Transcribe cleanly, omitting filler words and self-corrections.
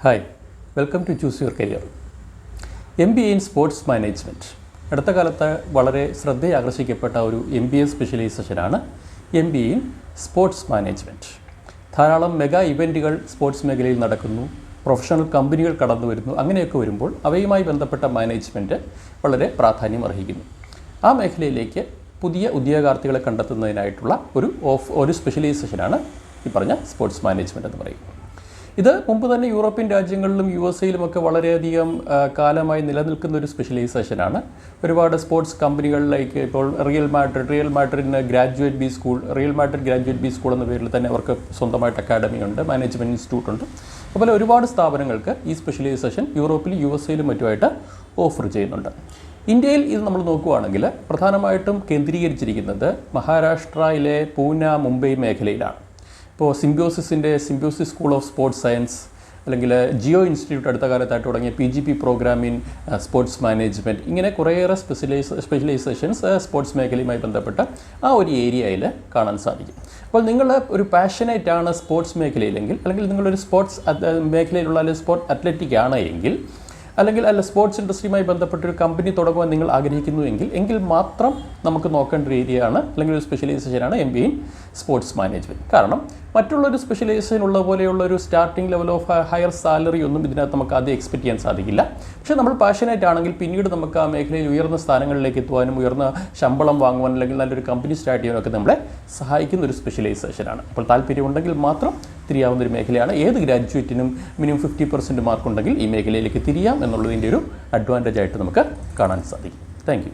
Hi, welcome to choose your career. MBA in sports management. അടുത്ത കാലത്ത് വളരെ ശ്രദ്ധയാകർഷിക്കപ്പെട്ട ഒരു MBA സ്പെഷ്യലൈസേഷനാണ് MBA ഇൻ സ്പോർട്സ് മാനേജ്മെൻറ്റ്. ധാരാളം മെഗാ ഇവൻറ്റുകൾ സ്പോർട്സ് മേഖലയിൽ നടക്കുന്നു, പ്രൊഫഷണൽ കമ്പനികൾ കടന്നു വരുന്നു. അങ്ങനെയൊക്കെ വരുമ്പോൾ അവയുമായി ബന്ധപ്പെട്ട മാനേജ്മെൻറ്റ് വളരെ പ്രാധാന്യം അർഹിക്കുന്നു. ആ മേഖലയിലേക്ക് പുതിയ ഉദ്യോഗാർത്ഥികളെ കണ്ടെത്തുന്നതിനായിട്ടുള്ള ഒരു സ്പെഷ്യലൈസേഷനാണ് ഈ പറഞ്ഞ സ്പോർട്സ് മാനേജ്മെൻറ്റ് എന്ന് പറയുന്നത്. ഇത് മുമ്പ് തന്നെ യൂറോപ്യൻ രാജ്യങ്ങളിലും USA വളരെയധികം കാലമായി നിലനിൽക്കുന്ന ഒരു സ്പെഷ്യലൈസേഷനാണ്. ഒരുപാട് സ്പോർട്സ് കമ്പനികളിലേക്ക് ഇപ്പോൾ റിയൽ മാഡ്രിഡിന് ഗ്രാജുവേറ്റ് ബി സ്കൂൾ എന്ന പേരിൽ തന്നെ അവർക്ക് സ്വന്തമായിട്ട് അക്കാഡമി ഉണ്ട്, മാനേജ്മെൻറ്റ് ഇൻസ്റ്റിറ്റ്യൂട്ട് ഉണ്ട്. അതുപോലെ ഒരുപാട് സ്ഥാപനങ്ങൾക്ക് ഈ സ്പെഷ്യലൈസേഷൻ യൂറോപ്പിലും USA മറ്റുമായിട്ട് ഓഫർ ചെയ്യുന്നുണ്ട്. ഇന്ത്യയിൽ ഇത് നമ്മൾ നോക്കുകയാണെങ്കിൽ പ്രധാനമായിട്ടും കേന്ദ്രീകരിച്ചിരിക്കുന്നത് മഹാരാഷ്ട്രയിലെ പൂന, മുംബൈ മേഖലയിലാണ്. ഇപ്പോൾ Symbiosis school of sports science അല്ലെങ്കിൽ ജിയോ ഇൻസ്റ്റിറ്റ്യൂട്ട് അടുത്ത കാലത്തായിട്ട് തുടങ്ങിയ PGP programme in sports management, ഇങ്ങനെ കുറേയേറെ സ്പെഷ്യലൈസേഷൻസ് സ്പോർട്സ് മേഖലയുമായി ബന്ധപ്പെട്ട ആ ഒരു ഏരിയയിൽ കാണാൻ സാധിക്കും. അപ്പോൾ നിങ്ങൾ ഒരു പാഷനേറ്റ് ആണ് സ്പോർട്സ് മേഖലയിലെങ്കിൽ, അല്ലെങ്കിൽ നിങ്ങളൊരു സ്പോർട്സ് മേഖലയിലുള്ള അല്ലെങ്കിൽ സ്പോർട്സ് അത്ലറ്റിക് ആണ് എങ്കിൽ, അല്ലെങ്കിൽ സ്പോർട്സ് ഇൻഡസ്ട്രിയുമായി ബന്ധപ്പെട്ടൊരു കമ്പനി തുടങ്ങുവാൻ നിങ്ങൾ ആഗ്രഹിക്കുന്നുവെങ്കിൽ എങ്കിൽ മാത്രം നമുക്ക് നോക്കേണ്ട ഒരു ഏരിയയാണ് അല്ലെങ്കിൽ ഒരു സ്പെഷ്യലൈസേഷനാണ് MBA ഇൻ സ്പോർട്സ് മാനേജ്മെൻറ്റ്. കാരണം മറ്റുള്ളൊരു സ്പെഷ്യലൈസേഷൻ ഉള്ള പോലെയുള്ള ഒരു starting level of higher salary ഒന്നും ഇതിനകത്ത് നമുക്ക് ആദ്യം എക്സ്പെക്ട് ചെയ്യാൻ സാധിക്കില്ല. പക്ഷേ നമ്മൾ പാഷനേറ്റ് ആണെങ്കിൽ പിന്നീട് നമുക്ക് ആ മേഖലയിൽ ഉയർന്ന സ്ഥാനങ്ങളിലേക്ക് എത്തുവാനും ഉയർന്ന ശമ്പളം വാങ്ങുവാനും അല്ലെങ്കിൽ നല്ലൊരു കമ്പനി സ്റ്റാർട്ട് ചെയ്യാനൊക്കെ നമ്മളെ സഹായിക്കുന്ന ഒരു സ്പെഷ്യലൈസേഷനാണ്. അപ്പോൾ താല്പര്യമുണ്ടെങ്കിൽ മാത്രം തിരിയാവുന്നൊരു മേഖലയാണ്. ഏത് ഗ്രാജുവേറ്റിനും മിനിമം 50% മാർക്കുണ്ടെങ്കിൽ ഈ മേഖലയിലേക്ക് തിരിയാം എന്നുള്ളതിൻ്റെ ഒരു അഡ്വാൻറ്റേജ് ആയിട്ട് നമുക്ക് കാണാൻ സാധിക്കും. Thank you.